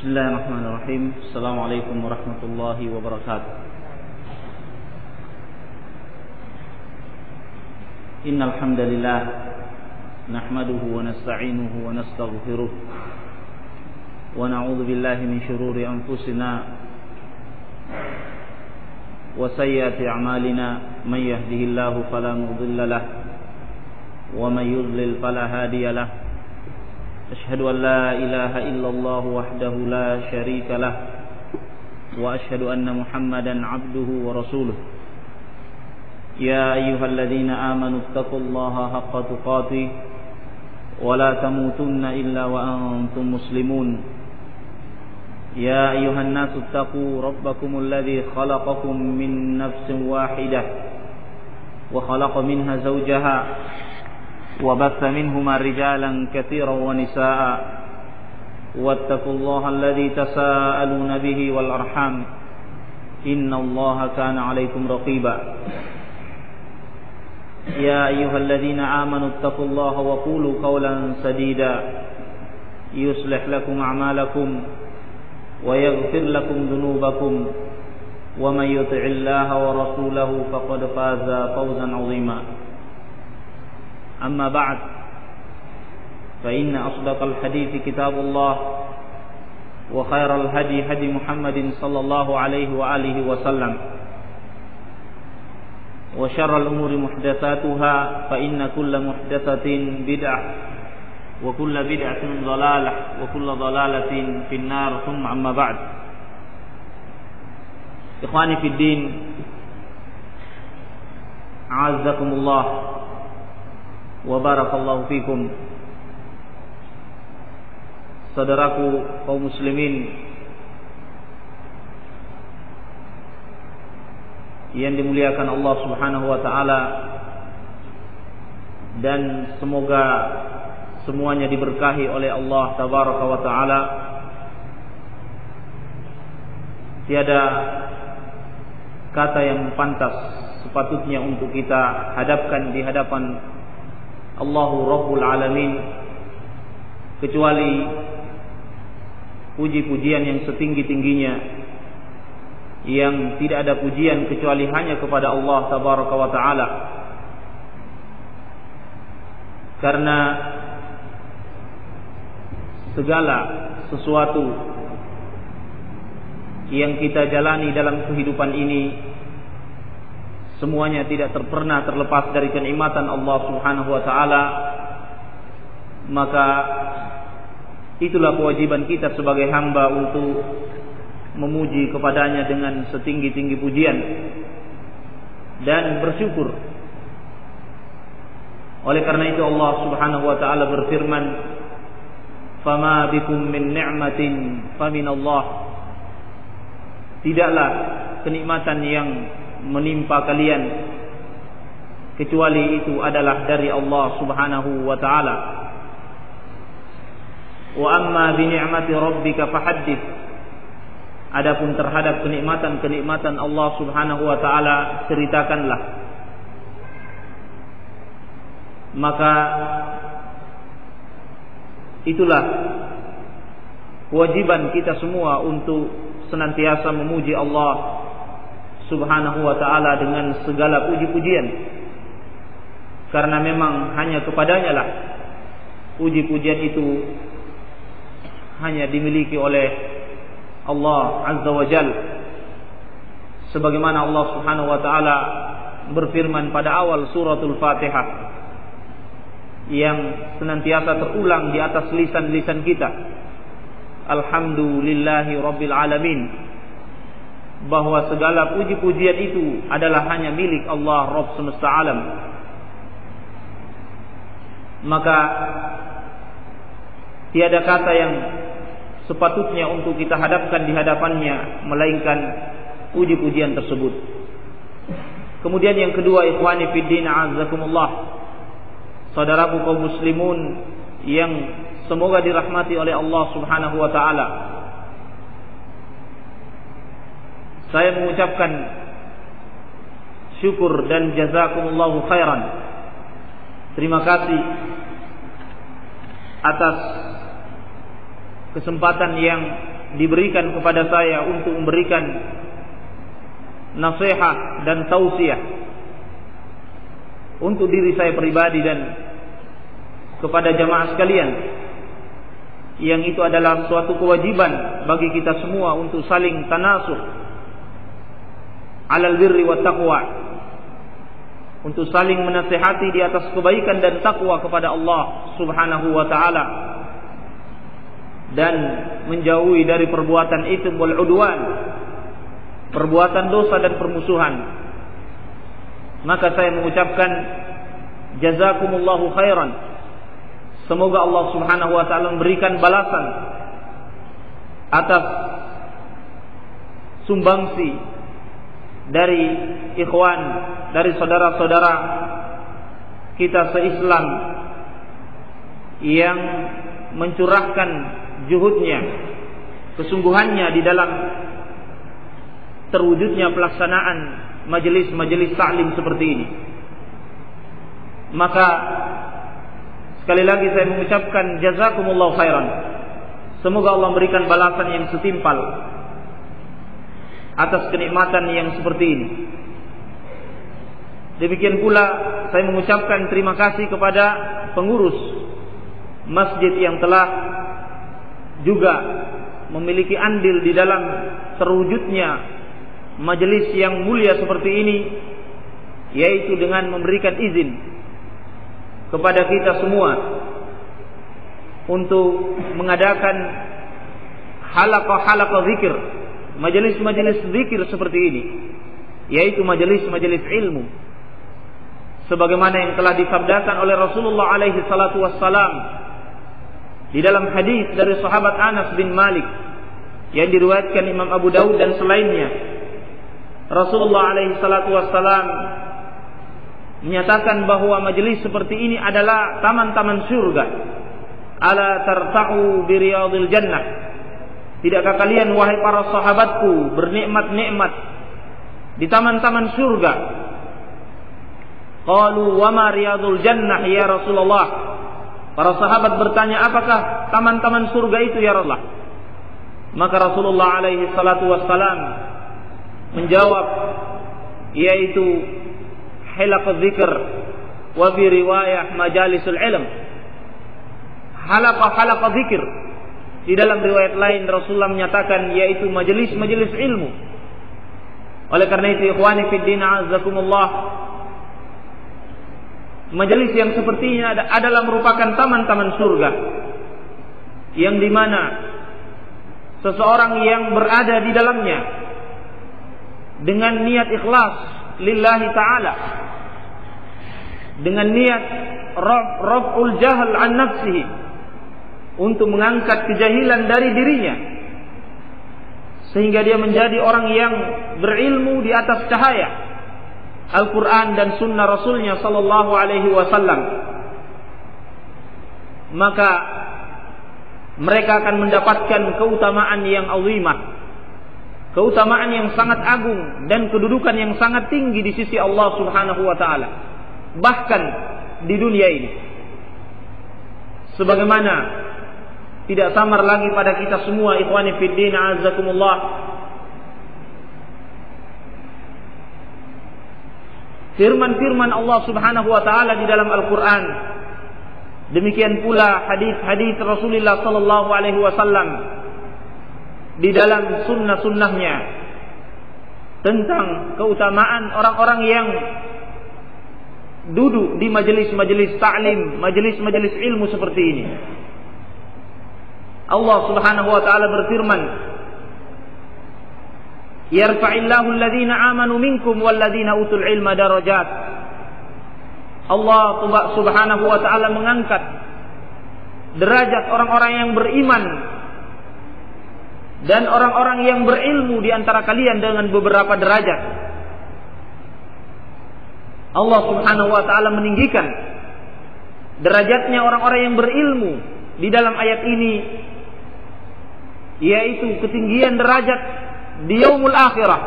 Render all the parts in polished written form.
Bismillahirrahmanirrahim. Assalamualaikum warahmatullahi wabarakatuh. Innal hamdalillah nahmaduhu wa nasta'inuhu wa nastaghfiruh wa na'udzu billahi min shururi anfusina wa sayyiati a'malina may yahdihillahu fala mudilla lahu wa may yudlil fala hadiya lahu. أشهد أن لا إله إلا الله وحده لا شريك له وأشهد أن محمدا عبده ورسوله يا أيها الذين آمنوا اتقوا الله حق تقاته ولا تموتن إلا وأنتم مسلمون يا أيها الناس اتقوا ربكم الذي خلقكم من نفس واحدة وخلق منها زوجها وبث منهما رجالا كثيرا ونساء واتقوا الله الذي تساءلون به والأرحام إن الله كان عليكم رقيبا يا أيها الذين آمنوا اتقوا الله وقولوا قولا سديدا يصلح لكم أعمالكم ويغفر لكم ذنوبكم ومن يطع الله ورسوله فقد فاز فوزا عظيما أما بعد فإن أصدق الحديث كتاب الله وخير الهدي هدي محمد صلى الله عليه وآله وسلم وشر الأمور محدثاتها فإن كل محدثة بدعة وكل بدعة ضلالة وكل ضلالة في النار ثم أما بعد إخواني في الدين أعزكم الله wa barakallahu fikum. Saudaraku kaum muslimin yang dimuliakan Allah Subhanahu wa taala, dan semoga semuanya diberkahi oleh Allah tabaraka wa taala. Tiada kata yang pantas sepatutnya untuk kita hadapkan di hadapan Allahu Rabbul Alamin kecuali puji-pujian yang setinggi-tingginya, yang tidak ada pujian kecuali hanya kepada Allah Tabaraka wa Ta'ala. Karena segala sesuatu yang kita jalani dalam kehidupan ini semuanya tidak pernah terlepas dari kenikmatan Allah Subhanahu wa taala. Maka itulah kewajiban kita sebagai hamba untuk memuji kepadanya dengan setinggi-tinggi pujian dan bersyukur. Oleh karena itu Allah Subhanahu wa taala berfirman, "Fama bikum min ni'matin faminallah." Tidaklah kenikmatan yang menimpa kalian kecuali itu adalah dari Allah Subhanahu wa taala. Wa amma bi ni'mati rabbika fahaddits. Adapun terhadap kenikmatan-kenikmatan Allah Subhanahu wa taala, ceritakanlah. Maka itulah kewajiban kita semua untuk senantiasa memuji Allah Subhanahu wa ta'ala dengan segala puji-pujian, karena memang hanya kepadanya lah puji-pujian itu hanya dimiliki oleh Allah Azza wa Jal. Sebagaimana Allah Subhanahu wa ta'ala berfirman pada awal suratul Fatihah, yang senantiasa terulang di atas lisan-lisan kita, Alhamdulillahi Rabbil Alamin, bahwa segala puji-pujian itu adalah hanya milik Allah Rabb semesta alam. Maka tiada kata yang sepatutnya untuk kita hadapkan di hadapannya melainkan puji-pujian tersebut. Kemudian yang kedua, ikhwani fiddin a'azzakumullah, saudaraku kaum muslimun yang semoga dirahmati oleh Allah Subhanahu wa taala, saya mengucapkan syukur dan jazakumullahu khairan. Terima kasih atas kesempatan yang diberikan kepada saya untuk memberikan nasihat dan tausiah untuk diri saya pribadi dan kepada jamaah sekalian, yang itu adalah suatu kewajiban bagi kita semua untuk saling tanasuh alal birri wat taqwa, untuk saling menasihati di atas kebaikan dan takwa kepada Allah Subhanahu wa taala, dan menjauhi dari perbuatan itsm wal udwan, perbuatan dosa dan permusuhan. Maka saya mengucapkan jazakumullahu khairan. Semoga Allah Subhanahu wa taala memberikan balasan atas sumbangsi dari ikhwan, dari saudara-saudara kita se-Islam yang mencurahkan juhudnya, kesungguhannya di dalam terwujudnya pelaksanaan majelis-majelis ta'lim seperti ini. Maka sekali lagi saya mengucapkan jazakumullahu khairan. Semoga Allah memberikan balasan yang setimpal atas kenikmatan yang seperti ini. Demikian pula saya mengucapkan terima kasih kepada pengurus masjid yang telah juga memiliki andil di dalam terwujudnya majelis yang mulia seperti ini, yaitu dengan memberikan izin kepada kita semua untuk mengadakan halaqah-halaqah zikir, majelis-majelis zikir seperti ini, yaitu majelis-majelis ilmu, sebagaimana yang telah disabdakan oleh Rasulullah alaihi salatu wassalam di dalam hadis dari sahabat Anas bin Malik yang diriwayatkan Imam Abu Daud dan selainnya. Rasulullah alaihi salatu wassalam menyatakan bahwa majelis seperti ini adalah taman-taman surga. Ala tarta'u bi riyadil jannah. Tidakkah kalian wahai para sahabatku bernikmat-nikmat di taman-taman surga? Qalu wa ma riyadul jannah ya Rasulullah. Para sahabat bertanya, apakah taman-taman surga itu ya Rasulullah? Maka Rasulullah alaihi salatu wassalam menjawab, yaitu halaqah zikr wa fi riwayah majalisul ilm. Halaqah zikir, di dalam riwayat lain Rasulullah menyatakan yaitu majelis-majelis ilmu. Oleh karena itu ikhwani fid din azzakumullah, majelis yang seperti ini adalah merupakan taman-taman surga, yang dimana seseorang yang berada di dalamnya dengan niat ikhlas lillahi ta'ala, dengan niat raf'ul jahl an nafsihi, untuk mengangkat kejahilan dari dirinya, sehingga dia menjadi orang yang berilmu di atas cahaya Al-Quran dan sunnah Rasulnya sallallahu alaihi wasallam, maka mereka akan mendapatkan keutamaan yang azimah, keutamaan yang sangat agung dan kedudukan yang sangat tinggi di sisi Allah Subhanahu wa taala, bahkan di dunia ini. Sebagaimana tidak samar lagi pada kita semua ikhwani fid din azzakumullah, firman-firman Allah Subhanahu wa taala di dalam Al-Qur'an, demikian pula hadis-hadis Rasulullah sallallahu alaihi wasallam di dalam sunnah-sunnahnya tentang keutamaan orang-orang yang duduk di majelis-majelis ta'lim, majelis-majelis ilmu seperti ini. Allah Subhanahu wa taala berfirman, yarfa'illahu alladhina amanu minkum walladhina utul ilma darajat. Allah Subhanahu wa taala mengangkat derajat orang-orang yang beriman dan orang-orang yang berilmu di antara kalian dengan beberapa derajat. Allah Subhanahu wa taala meninggikan derajatnya orang-orang yang berilmu di dalam ayat ini, yaitu ketinggian derajat di yaumul akhirah.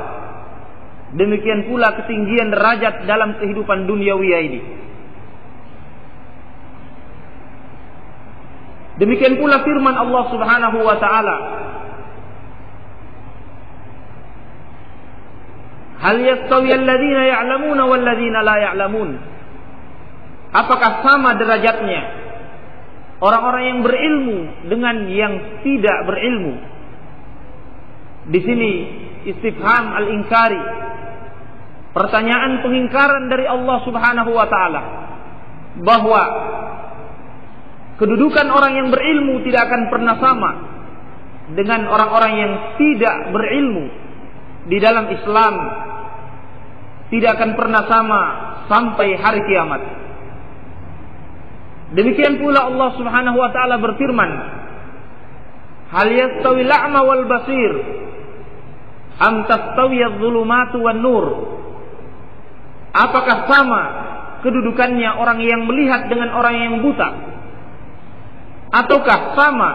Demikian pula ketinggian derajat dalam kehidupan duniawi ini. Demikian pula firman Allah Subhanahu wa taala Hal yastawi alladziina ya'lamuuna wal ladziina la ya'lamuun. Apakah sama derajatnya orang-orang yang berilmu dengan yang tidak berilmu? Di sini istifham al-inkari, pertanyaan pengingkaran dari Allah Subhanahu wa taala bahwa kedudukan orang yang berilmu tidak akan pernah sama dengan orang-orang yang tidak berilmu di dalam Islam, tidak akan pernah sama sampai hari kiamat. Demikian pula Allah Subhanahu wa taala berfirman, hal yastawi al-a'ma wal basir am tastawi adh-dhulumatu wan nur. Apakah sama kedudukannya orang yang melihat dengan orang yang buta? Ataukah sama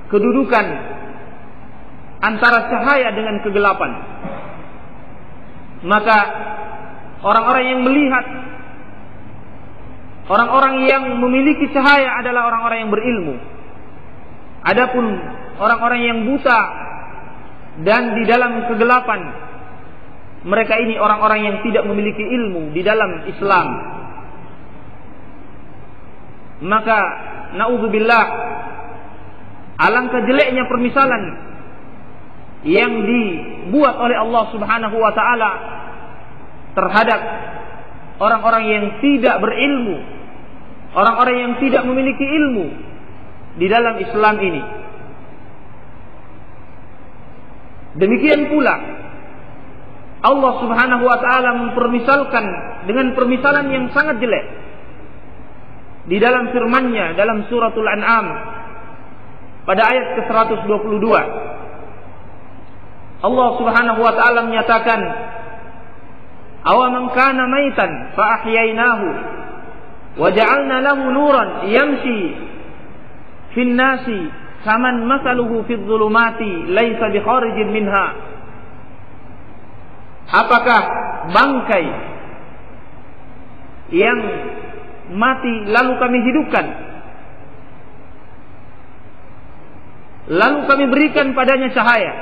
kedudukan antara cahaya dengan kegelapan? Maka orang-orang yang melihat, orang-orang yang memiliki cahaya adalah orang-orang yang berilmu. Adapun orang-orang yang buta dan di dalam kegelapan, mereka ini orang-orang yang tidak memiliki ilmu di dalam Islam. Maka naudzubillah, alangkah jeleknya permisalan yang dibuat oleh Allah Subhanahu wa taala terhadap orang-orang yang tidak berilmu, orang-orang yang tidak memiliki ilmu di dalam Islam ini. Demikian pula Allah Subhanahu wa taala mempermisalkan dengan permisalan yang sangat jelek di dalam firman-Nya dalam suratul An'am pada ayat ke-122. Allah Subhanahu wa taala menyatakan, awaman kana maitan fa ahyainahu wa ja'alna lahu nuran yamshi fin nasi kaman masaluhu fidh dhulumati laisa bikharijin minha. Apakah bangkai yang mati lalu kami hidupkan, lalu kami berikan padanya cahaya,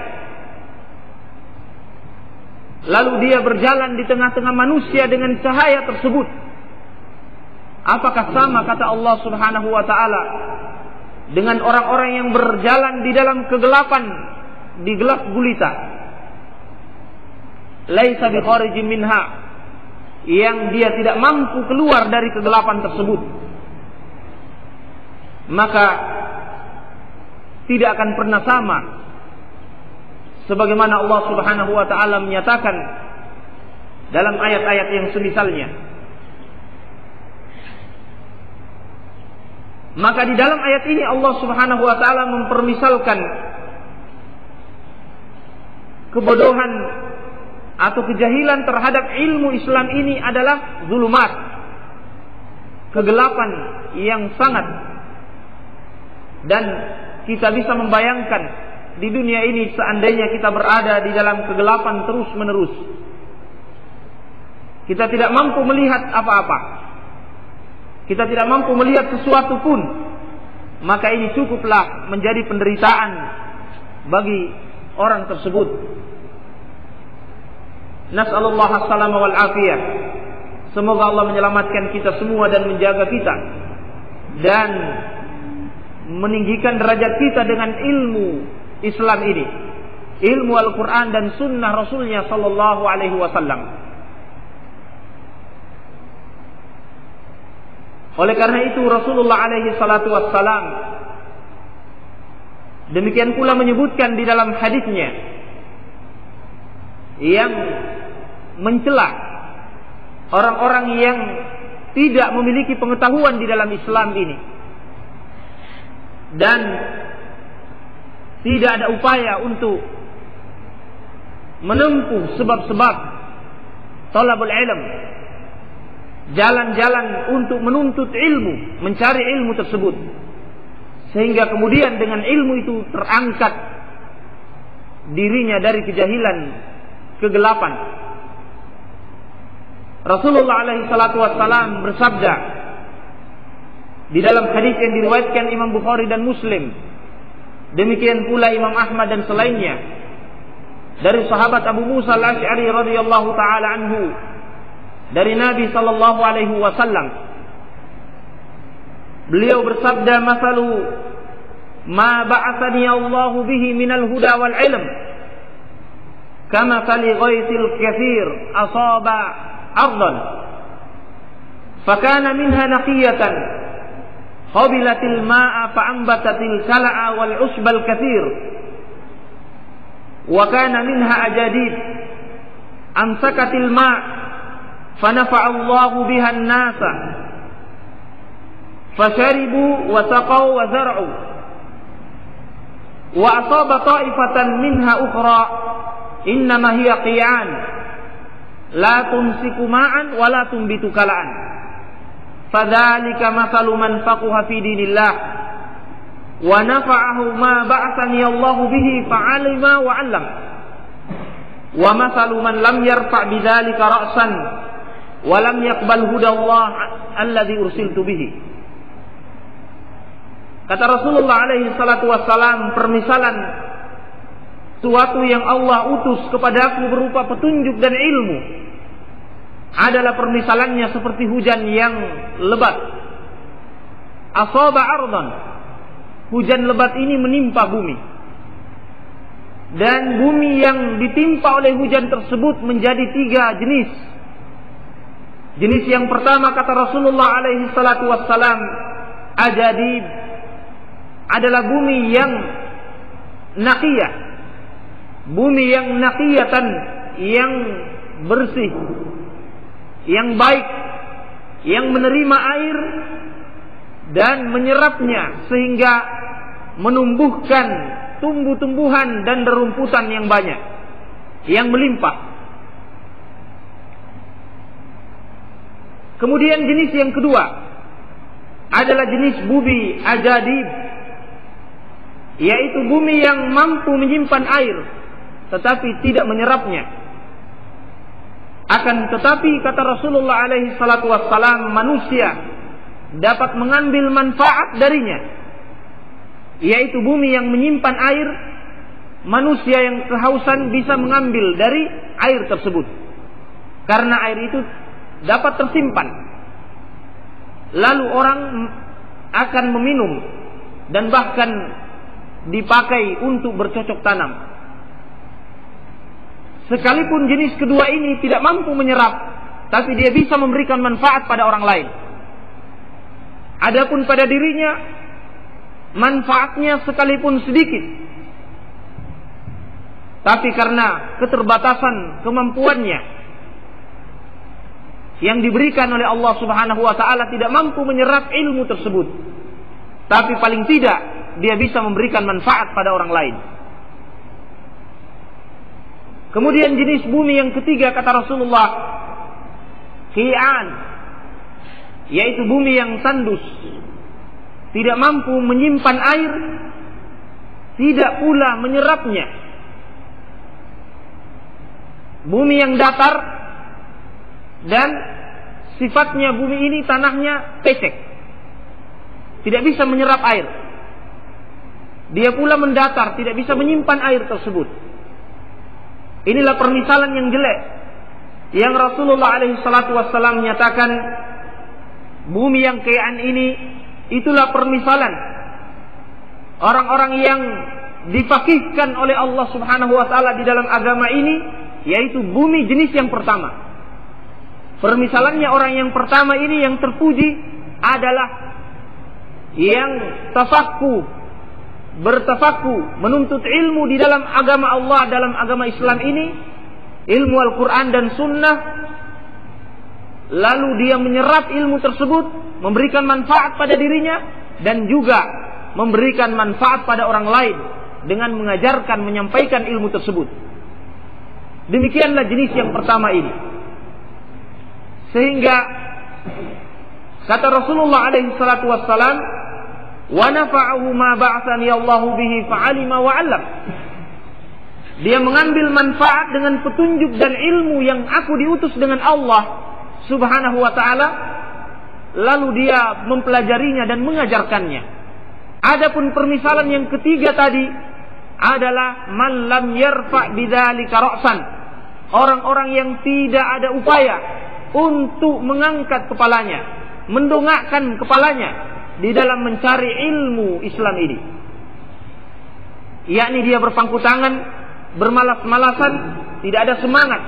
lalu dia berjalan di tengah-tengah manusia dengan cahaya tersebut? Apakah sama, kata Allah Subhanahu wa taala, dengan orang-orang yang berjalan di dalam kegelapan, di gelap gulita? Laisa bi kharijin minha, yang dia tidak mampu keluar dari kegelapan tersebut. Maka tidak akan pernah sama sebagaimana Allah Subhanahu wa taala menyatakan dalam ayat-ayat yang semisalnya. Maka di dalam ayat ini Allah Subhanahu wa taala mempermisalkan kebodohan atau kejahilan terhadap ilmu Islam ini adalah zulumat, kegelapan yang sangat. Dan kita bisa membayangkan di dunia ini seandainya kita berada di dalam kegelapan terus menerus, kita tidak mampu melihat apa-apa, kita tidak mampu melihat sesuatu pun, maka ini cukuplah menjadi penderitaan bagi orang tersebut. Nas'alullah as-salama wal afiyah. Semoga Allah menyelamatkan kita semua dan menjaga kita dan meninggikan derajat kita dengan ilmu Islam ini, ilmu Al-Quran dan sunnah Rasulnya sallallahu alaihi wasallam. Oleh karena itu Rasulullah alaihi salatu wassalam demikian pula menyebutkan di dalam hadisnya yang mencela orang-orang yang tidak memiliki pengetahuan di dalam Islam ini dan tidak ada upaya untuk menempuh sebab-sebab talabul ilm, jalan-jalan untuk menuntut ilmu, mencari ilmu tersebut, sehingga kemudian dengan ilmu itu terangkat dirinya dari kejahilan, kegelapan. Rasulullah alaihi salatu wassalam bersabda di dalam hadis yang diriwayatkan Imam Bukhari dan Muslim, demikian pula Imam Ahmad dan selainnya, dari sahabat Abu Musa Al-Asy'ari radhiyallahu taala anhu dari Nabi sallallahu alaihi wasallam. Beliau bersabda, "Masalu ma ba'athani Allahu bihi minal huda wal ilm kama sali ghaisil kathir asaba ardan fakana minha naqiyatan qabilatil ma'a fa'ambatatil kala'a wal usbal kathir wa kana minha ajadid amsakatil ma' fanafa'a Allahu biha an-nasa fasharibu wa saqaw wa zar'u wa asaba ta'ifatan minha ukhra innama hiya qiyan la tumsiku ma'an wa la tumbitu kala'an fadzalika mathalu man faqaha fi dinillah wa nafa'ahu ma ba'athani Allahu bihi fa'alima wa 'allam wa mathalu man lam yarfa' bidzalika ra'san wa lam yaqbal hudallah alladzi ursiltu bihi." Kata Rasulullah alaihi salatu wassalam, permisalan suatu yang Allah utus kepadaku berupa petunjuk dan ilmu adalah permisalannya seperti hujan yang lebat. Asaba ardan, hujan lebat ini menimpa bumi, dan bumi yang ditimpa oleh hujan tersebut menjadi 3 jenis. Jenis yang pertama, kata Rasulullah alaihi salatu wassalam, ajadib, adalah bumi yang naqiyah, bumi yang naqiyatan, yang bersih, yang baik, yang menerima air dan menyerapnya sehingga menumbuhkan tumbuh-tumbuhan dan rerumputan yang banyak, yang melimpah. Kemudian jenis yang kedua adalah jenis bumi ajadib, yaitu bumi yang mampu menyimpan air tetapi tidak menyerapnya. Akan tetapi, kata Rasulullah alaihi salatu wassalam, manusia dapat mengambil manfaat darinya, yaitu bumi yang menyimpan air. Manusia yang kehausan bisa mengambil dari air tersebut karena air itu dapat tersimpan, lalu orang akan meminum dan bahkan dipakai untuk bercocok tanam. Sekalipun jenis kedua ini tidak mampu menyerap, tapi dia bisa memberikan manfaat pada orang lain. Adapun pada dirinya, manfaatnya sekalipun sedikit, tapi karena keterbatasan kemampuannya yang diberikan oleh Allah Subhanahu wa taala tidak mampu menyerap ilmu tersebut, tapi paling tidak dia bisa memberikan manfaat pada orang lain. Kemudian jenis bumi yang ketiga, kata Rasulullah, qiyan, yaitu bumi yang tandus, tidak mampu menyimpan air, tidak pula menyerapnya. Bumi yang datar dan sifatnya bumi ini tanahnya pesek, tidak bisa menyerap air. Dia pula mendatar, tidak bisa menyimpan air tersebut. Inilah permisalan yang jelek yang Rasulullah alaihi salatu wassalam menyatakan, bumi yang qiyan ini, itulah permisalan orang-orang yang difaqihkan oleh Allah Subhanahu wa taala di dalam agama ini, yaitu bumi jenis yang pertama. Permisalannya orang yang pertama ini yang terpuji adalah yang bertafaqquh, menuntut ilmu di dalam agama Allah, dalam agama Islam ini, ilmu Al-Quran dan Sunnah, lalu dia menyerap ilmu tersebut, memberikan manfaat pada dirinya, dan juga memberikan manfaat pada orang lain dengan mengajarkan, menyampaikan ilmu tersebut. Demikianlah jenis yang pertama ini. Sehingga kata Rasulullah alaihi salatu wassalam, wa nafa'ahu ma ba'athani Allahu bihi fa'alima wa 'allam. Dia mengambil manfaat dengan petunjuk dan ilmu yang aku diutus dengan Allah Subhanahu wa taala, lalu dia mempelajarinya dan mengajarkannya. Adapun permisalan yang ketiga tadi, adalah man lam yarfa' bidzalika ra'san. Orang-orang yang tidak ada upaya untuk mengangkat kepalanya, mendongakkan kepalanya di dalam mencari ilmu Islam ini. Yakni dia berpangku tangan, bermalas-malasan, tidak ada semangat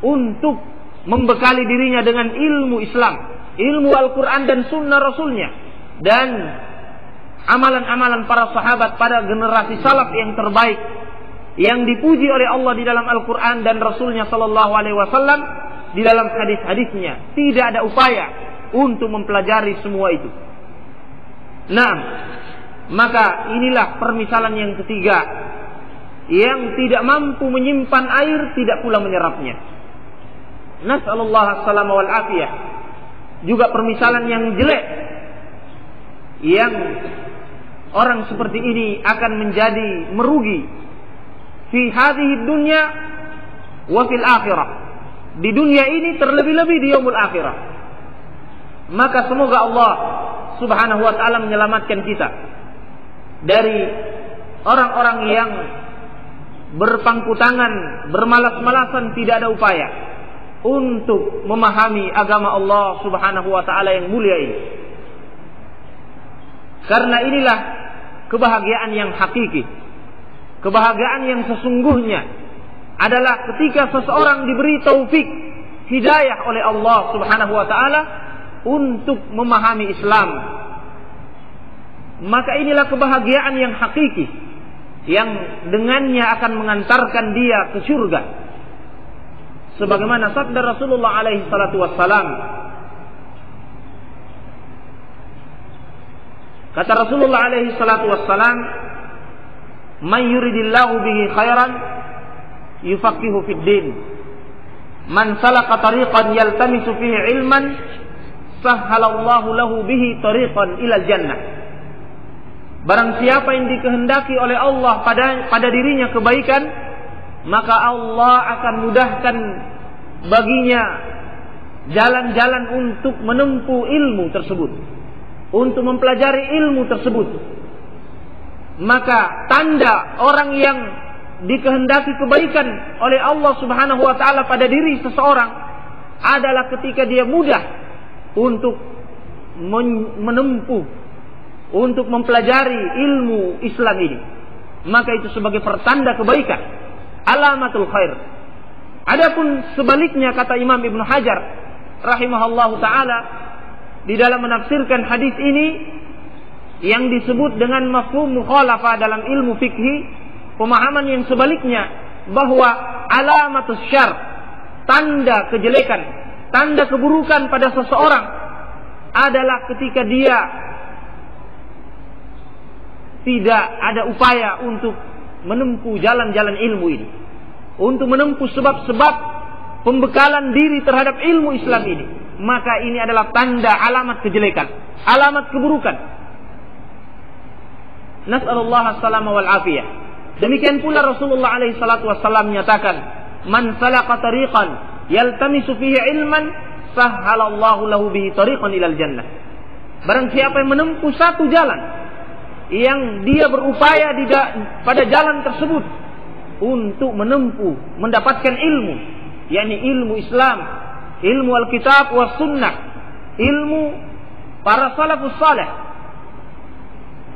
untuk membekali dirinya dengan ilmu Islam, ilmu Al-Quran dan Sunnah Rasulnya, dan amalan-amalan para sahabat pada generasi salaf yang terbaik, yang dipuji oleh Allah di dalam Al-Quran dan Rasulnya Sallallahu Alaihi Wasallam di dalam hadis-hadisnya. Tidak ada upaya untuk mempelajari semua itu. Nah, maka inilah permisalan yang ketiga, yang tidak mampu menyimpan air, tidak pula menyerapnya. Nas'alullah as-salama wal afiyah. Juga permisalan yang jelek, yang orang seperti ini akan menjadi merugi fi hadhihi dunya wa fil akhirah. Di dunia ini, terlebih-lebih di yaumul akhirah. Maka semoga Allah Subhanahu wa ta'ala menyelamatkan kita dari orang-orang yang berpangku tangan, bermalas-malasan, tidak ada upaya untuk memahami agama Allah Subhanahu wa ta'ala yang mulia ini. Karena inilah kebahagiaan yang hakiki. Kebahagiaan yang sesungguhnya adalah ketika seseorang diberi taufik, hidayah oleh Allah Subhanahu wa ta'ala untuk memahami Islam. Maka inilah kebahagiaan yang hakiki, yang dengannya akan mengantarkan dia ke surga. Sebagaimana sabda Rasulullah alaihi salatu wassalam. Kata Rasulullah alaihi salatu wassalam, "Man yuridillahu bihi khairan yufaqihu fid din. Man salaka tariqan yaltamisu fihi ilman sahhalallahu lahu bihi tariqan ilal jannah." Barang siapa yang dikehendaki oleh Allah pada dirinya kebaikan, maka Allah akan mudahkan baginya jalan-jalan untuk menempuh ilmu tersebut, untuk mempelajari ilmu tersebut. Maka tanda orang yang dikehendaki kebaikan oleh Allah Subhanahu wa ta'ala pada diri seseorang adalah ketika dia mudah untuk menempuh, untuk mempelajari ilmu Islam ini. Maka itu sebagai pertanda kebaikan, alamatul khair. Adapun sebaliknya, kata Imam Ibnu Hajar rahimahullahu ta'ala di dalam menafsirkan hadis ini, yang disebut dengan mafhum mukhalafah dalam ilmu fikhi, pemahaman yang sebaliknya, bahwa alamatus syarr, tanda kejelekan, tanda keburukan pada seseorang adalah ketika dia tidak ada upaya untuk menempuh jalan-jalan ilmu ini, untuk menempuh sebab-sebab pembekalan diri terhadap ilmu Islam ini. Maka ini adalah tanda alamat kejelekan, alamat keburukan. Nas'alullah as-salama wal afiyah. Demikian pula Rasulullah alaihi salatu wassalam menyatakan, "Man salaka tariqan yaltamisu fihi ilman sahhalallahu lahu bihi tariqan ilal jannah." Barang siapa yang menempuh satu jalan, yang dia berupaya pada jalan tersebut untuk menempuh, mendapatkan ilmu, yakni ilmu Islam, ilmu Alkitab was Sunnah, ilmu para salafus salih,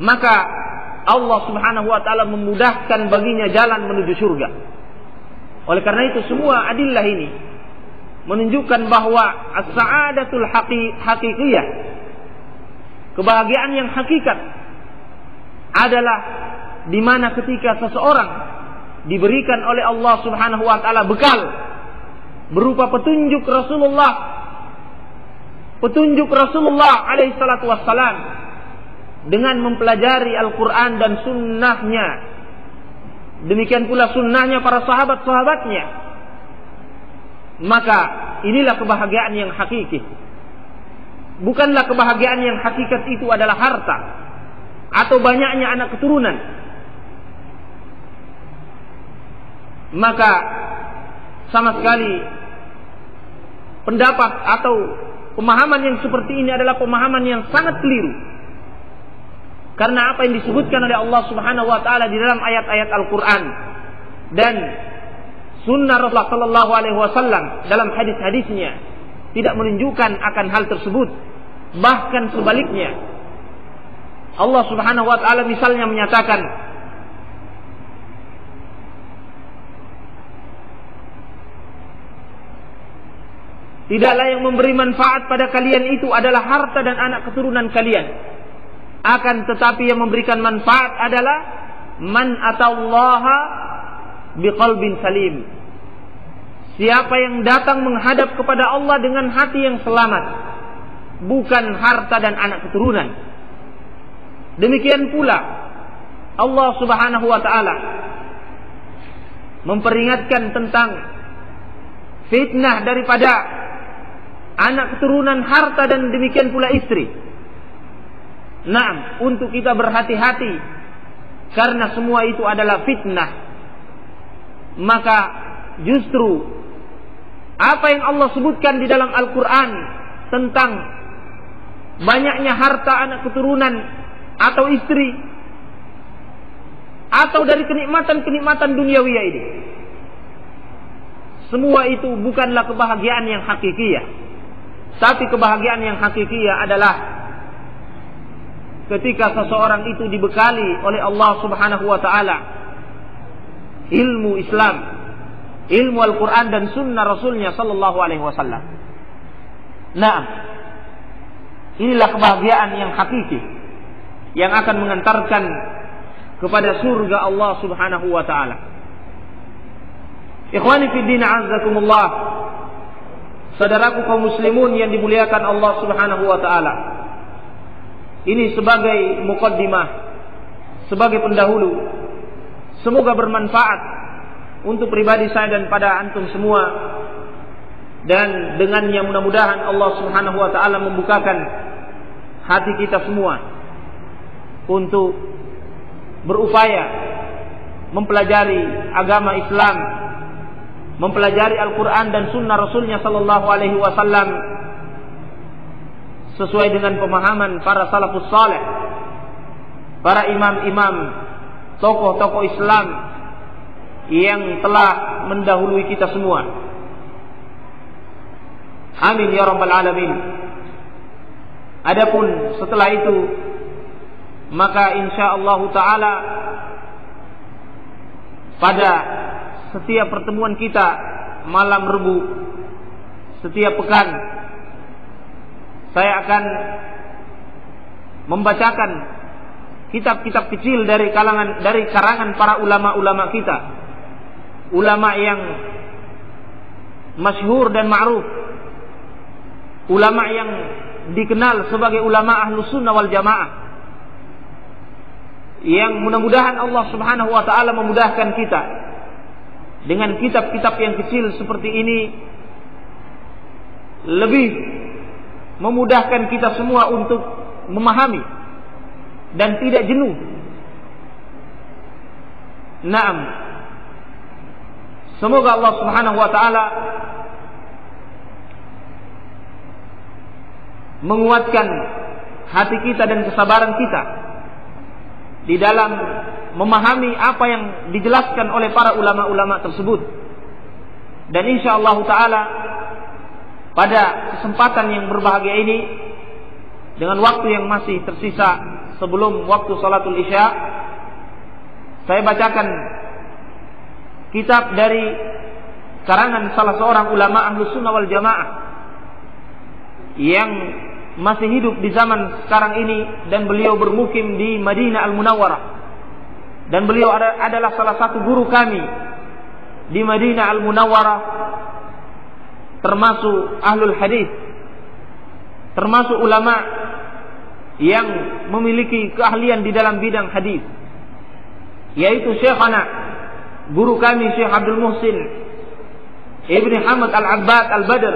maka Allah Subhanahu wa ta'ala memudahkan baginya jalan menuju surga. Oleh karena itu, semua adillah ini menunjukkan bahwa as-sa'adatul haqiqiyah, kebahagiaan yang hakikat, adalah di mana ketika seseorang diberikan oleh Allah Subhanahu wa ta'ala bekal berupa petunjuk Rasulullah alaihi salatu wassalam, dengan mempelajari Al-Quran dan sunnahnya, demikian pula sunnahnya para sahabat-sahabatnya. Maka inilah kebahagiaan yang hakiki. Bukanlah kebahagiaan yang hakikat itu adalah harta atau banyaknya anak keturunan. Maka sama sekali pendapat atau pemahaman yang seperti ini adalah pemahaman yang sangat keliru. Karena apa yang disebutkan oleh Allah Subhanahu wa taala di dalam ayat-ayat Al-Qur'an dan sunnah Rasulullah sallallahu alaihi wasallam dalam hadis-hadisnya tidak menunjukkan akan hal tersebut. Bahkan sebaliknya, Allah Subhanahu wa taala misalnya menyatakan, tidaklah yang memberi manfaat pada kalian itu adalah harta dan anak keturunan kalian. Akan tetapi yang memberikan manfaat adalah man atallaha biqalbin salim. Siapa yang datang menghadap kepada Allah dengan hati yang selamat, bukan harta dan anak keturunan. Demikian pula Allah Subhanahu wa taala memperingatkan tentang fitnah daripada anak keturunan, harta, dan demikian pula istri. Naam, untuk kita berhati-hati karena semua itu adalah fitnah. Maka justru apa yang Allah sebutkan di dalam Al-Quran tentang banyaknya harta, anak keturunan atau istri, atau dari kenikmatan-kenikmatan duniawiyah ini, semua itu bukanlah kebahagiaan yang hakikiyah. Tapi kebahagiaan yang hakikiyah adalah ketika seseorang itu dibekali oleh Allah Subhanahu wa taala ilmu Islam, ilmu Al-Quran dan sunnah Rasulnya sallallahu alaihi wasallam. Nah, inilah kebahagiaan yang hakiki yang akan mengantarkan kepada surga Allah Subhanahu wa taala. Ikhwani fi din, a'azzakumullah. Saudaraku kaum muslimun yang dimuliakan Allah Subhanahu wa taala. Ini sebagai muqaddimah, sebagai pendahulu. Semoga bermanfaat untuk pribadi saya dan pada antum semua. Dan dengannya mudah-mudahan Allah Subhanahu wa taala membukakan hati kita semua untuk berupaya mempelajari agama Islam, mempelajari Al-Quran dan sunnah Rasulnya sallallahu alaihi wasallam sesuai dengan pemahaman para salafus saleh, para imam-imam, tokoh-tokoh Islam yang telah mendahului kita semua. Amin ya rabbal alamin. Adapun setelah itu, maka insyaallah taala pada setiap pertemuan kita malam Rebu setiap pekan, saya akan membacakan kitab-kitab kecil dari karangan para ulama-ulama kita, ulama yang masyhur dan ma'ruf, ulama yang dikenal sebagai ulama Ahlus Sunnah wal Jamaah, yang mudah-mudahan Allah Subhanahu wa taala memudahkan kita dengan kitab-kitab yang kecil seperti ini, lebih memudahkan kita semua untuk memahami dan tidak jenuh. Naam. Semoga Allah Subhanahu wa taala menguatkan hati kita dan kesabaran kita di dalam memahami apa yang dijelaskan oleh para ulama-ulama tersebut. Dan insyaallah taala pada kesempatan yang berbahagia ini, dengan waktu yang masih tersisa sebelum waktu salatul isya, saya bacakan kitab dari karangan salah seorang ulama Ahlus Sunnah wal Jamaah yang masih hidup di zaman sekarang ini, dan beliau bermukim di Madinah Al-Munawwarah, dan beliau adalah salah satu guru kami di Madinah Al-Munawwarah, termasuk ahlul hadis, termasuk ulama yang memiliki keahlian di dalam bidang hadis, yaitu Syekhana, guru kami Syekh Abdul Muhsin Ibn Hamad Al-Abbad Al-Badr,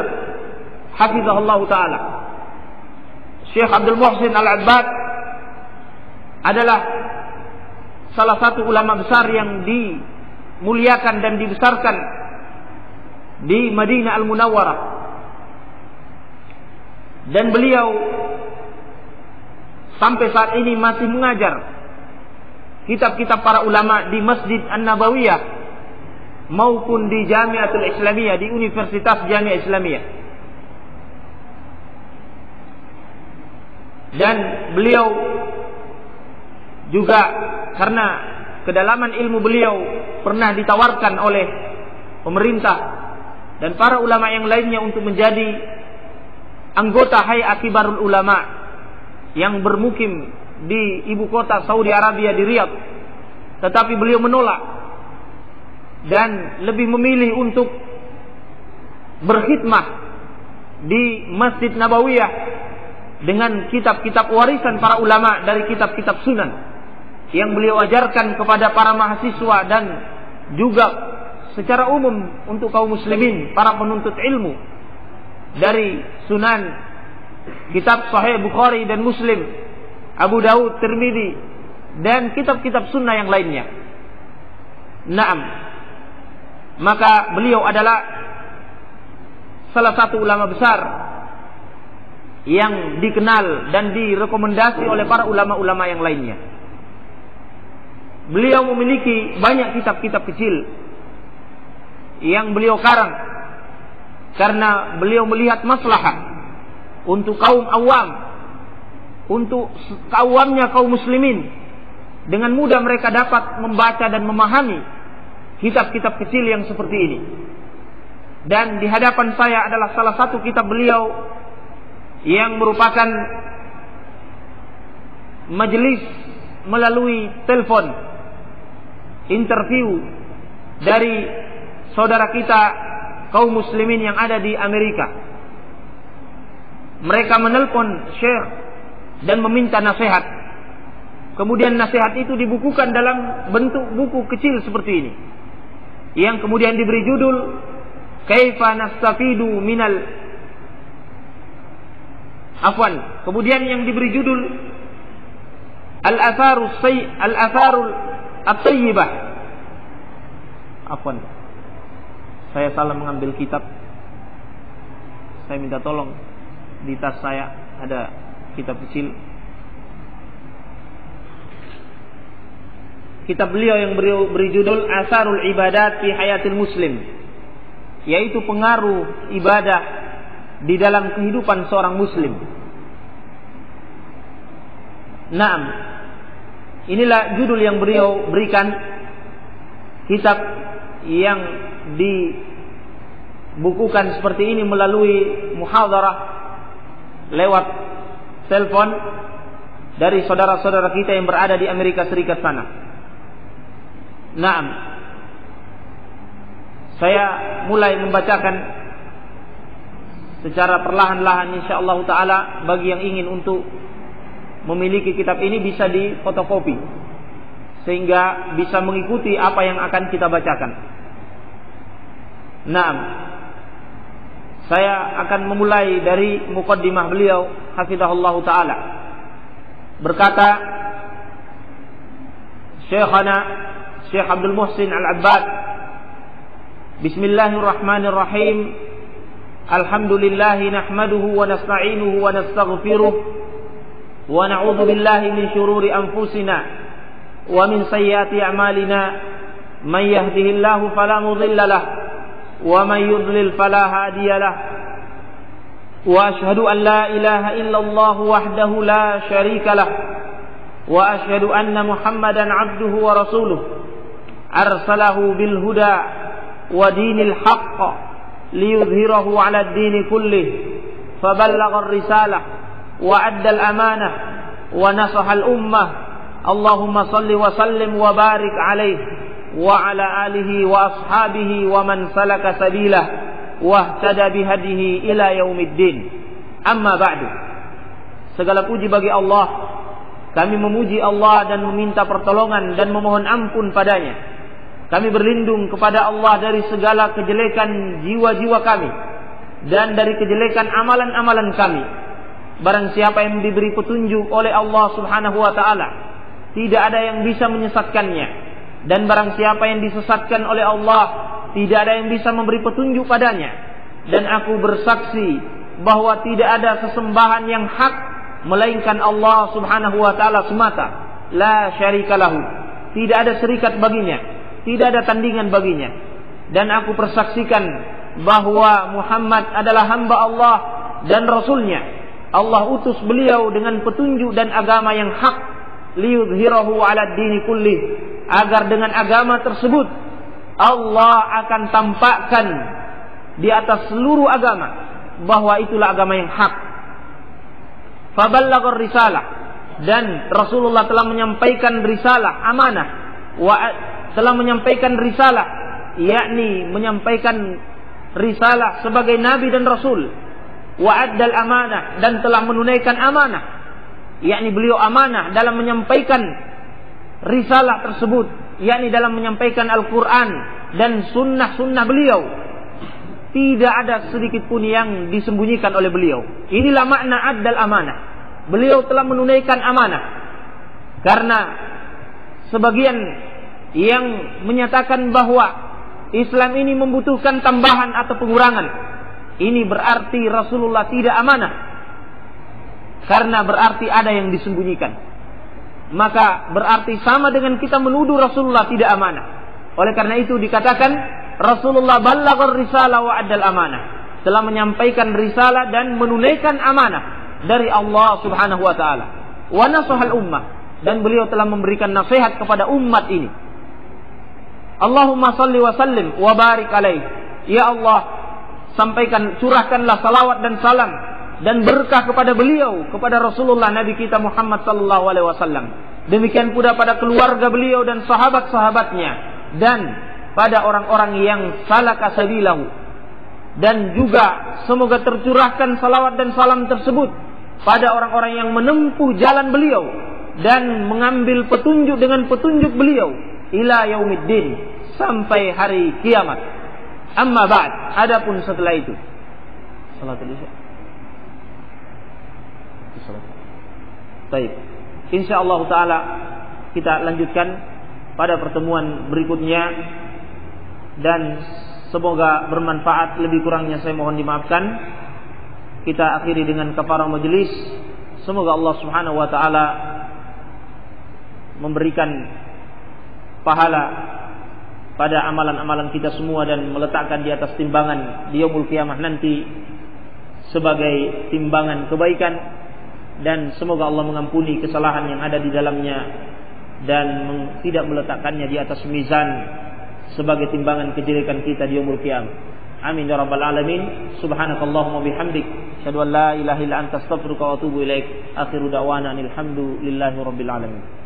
hafizahullah ta'ala. Syekh Abdul Muhsin Al-Abbad adalah salah satu ulama besar yang dimuliakan dan dibesarkan di Madinah Al-Munawwarah, dan beliau sampai saat ini masih mengajar kitab-kitab para ulama di Masjid An-Nabawiyah maupun di Jamiatul Islamiyah, di Universitas Jamiah Islamiyah. Dan beliau juga karena kedalaman ilmu beliau pernah ditawarkan oleh pemerintah dan para ulama yang lainnya untuk menjadi anggota Hay'ah Kibarul Ulama yang bermukim di ibu kota Saudi Arabia di Riyadh. Tetapi beliau menolak dan lebih memilih untuk berkhidmah di Masjid Nabawiyah dengan kitab-kitab warisan para ulama dari kitab-kitab sunan yang beliau ajarkan kepada para mahasiswa dan juga secara umum untuk kaum muslimin, para penuntut ilmu, dari sunan, kitab Sahih Bukhari dan Muslim, Abu Daud, Tirmidzi, dan kitab-kitab sunnah yang lainnya. Naam, maka beliau adalah salah satu ulama besar yang dikenal dan direkomendasi oleh para ulama-ulama yang lainnya. Beliau memiliki banyak kitab-kitab kecil yang beliau karang karena beliau melihat maslahah untuk kaum awam, untuk awamnya kaum muslimin, dengan mudah mereka dapat membaca dan memahami kitab-kitab kecil yang seperti ini. Dan di hadapan saya adalah salah satu kitab beliau yang merupakan majelis melalui telepon, interview dari saudara kita kaum muslimin yang ada di Amerika. Mereka menelpon Syekh dan meminta nasihat. Kemudian nasihat itu dibukukan dalam bentuk buku kecil seperti ini, yang kemudian diberi judul Kaifa nastafidu minal kemudian yang diberi judul Al-Atharul At-Tayyibah. Saya salah mengambil kitab. Saya minta tolong, di tas saya ada kitab kecil. Kitab beliau yang beri judul Atharul Ibadat fi Hayatil Muslim, yaitu pengaruh ibadah di dalam kehidupan seorang muslim. Naam, inilah judul yang beliau berikan. Kitab yang dibukukan seperti ini melalui muhadarah lewat telepon dari saudara-saudara kita yang berada di Amerika Serikat sana. Naam, saya mulai membacakan secara perlahan-lahan insyaallah taala. Bagi yang ingin untuk memiliki kitab ini bisa difotokopi sehingga bisa mengikuti apa yang akan kita bacakan. Naam, saya akan memulai dari muqaddimah beliau hafizahullah taala. Berkata Syekhana Syekh Abdul Muhsin Al-Abbad, Bismillahirrahmanirrahim. Alhamdulillahi nahmaduhu wa nasta'inuhu wa nastaghfiruh wa na'udzu billahi min syururi anfusina wa min sayyiati a'malina. Man yahdihillahu fala mudilla lahu wa man yudlil fala hadiya lahu. Wa ashhadu an la ilaha illallah wahdahu la syarika lahu wa ashhadu anna Muhammadan 'abduhu wa rasuluh arsalahu bil huda wa dinil haqq liyudhhirahu 'ala ad-din kullih faballagha ar-risalah wa adda al-amanah wa nasaha al-ummah. Allahumma salli wa sallim wa barik alaihi wa ala alihi wa ashabihi wa man salaka sabilah wa ihtada bihadihi ila yaumiddin. Amma ba'du. Segala puji bagi Allah. Kami memuji Allah dan meminta pertolongan dan memohon ampun padanya. Kami berlindung kepada Allah dari segala kejelekan jiwa-jiwa kami dan dari kejelekan amalan-amalan kami. Barang siapa yang diberi petunjuk oleh Allah Subhanahu wa taala, tidak ada yang bisa menyesatkannya. Dan barang siapa yang disesatkan oleh Allah, tidak ada yang bisa memberi petunjuk padanya. Dan aku bersaksi bahwa tidak ada sesembahan yang hak melainkan Allah Subhanahu wa taala semata. La syarika lahu. Tidak ada serikat baginya, tidak ada tandingan baginya. Dan aku persaksikan bahwa Muhammad adalah hamba Allah dan Rasulnya. Allah utus beliau dengan petunjuk dan agama yang hak, liyudhhirahu 'ala dini kulli, agar dengan agama tersebut Allah akan tampakkan di atas seluruh agama bahwa itulah agama yang hak. Faballaghar risalah, dan Rasulullah telah menyampaikan risalah, amanah, telah menyampaikan risalah, yakni menyampaikan risalah sebagai nabi dan rasul. Wa'addal amanah, dan telah menunaikan amanah, yakni beliau amanah dalam menyampaikan risalah tersebut, yakni dalam menyampaikan Al-Quran dan sunnah-sunnah beliau. Tidak ada sedikit pun yang disembunyikan oleh beliau. Inilah makna addal amanah. Beliau telah menunaikan amanah. Karena sebagian yang menyatakan bahwa Islam ini membutuhkan tambahan atau pengurangan, ini berarti Rasulullah tidak amanah, karena berarti ada yang disembunyikan. Maka berarti sama dengan kita menuduh Rasulullah tidak amanah. Oleh karena itu dikatakan Rasulullah ballaghar risalah wa addal amanah, telah menyampaikan risalah dan menunaikan amanah dari Allah Subhanahu wa taala. Wa nasahal ummah, dan beliau telah memberikan nasihat kepada umat ini. Allahumma salli wa sallim wa barik alaihi. Ya Allah, sampaikan, curahkanlah salawat dan salam dan berkah kepada beliau, kepada Rasulullah Nabi kita Muhammad sallallahu alaihi wasallam. Demikian pula pada keluarga beliau dan sahabat-sahabatnya, dan pada orang-orang yang salaka sabilahu. Dan juga semoga tercurahkan salawat dan salam tersebut pada orang-orang yang menempuh jalan beliau dan mengambil petunjuk dengan petunjuk beliau ila yaumiddin, sampai hari kiamat. Amma ba'd, adapun setelah itu salatul isya. Baik, insyaallah taala kita lanjutkan pada pertemuan berikutnya, dan semoga bermanfaat. Lebih kurangnya saya mohon dimaafkan. Kita akhiri dengan kafarah majelis. Semoga Allah Subhanahu wa taala memberikan pahala pada amalan-amalan kita semua dan meletakkan di atas timbangan di yaumul qiyamah nanti sebagai timbangan kebaikan, dan semoga Allah mengampuni kesalahan yang ada di dalamnya dan tidak meletakkannya di atas mizan sebagai timbangan kejelekan kita di yaumul qiyamah. Amin ya rabbal alamin. Subhanakallahumma bihamdik, asyhadu an la ilaha illa anta, astaghfiruka wa atubu ilaik. Akhiru da'wana alhamdulillahi rabbil alamin.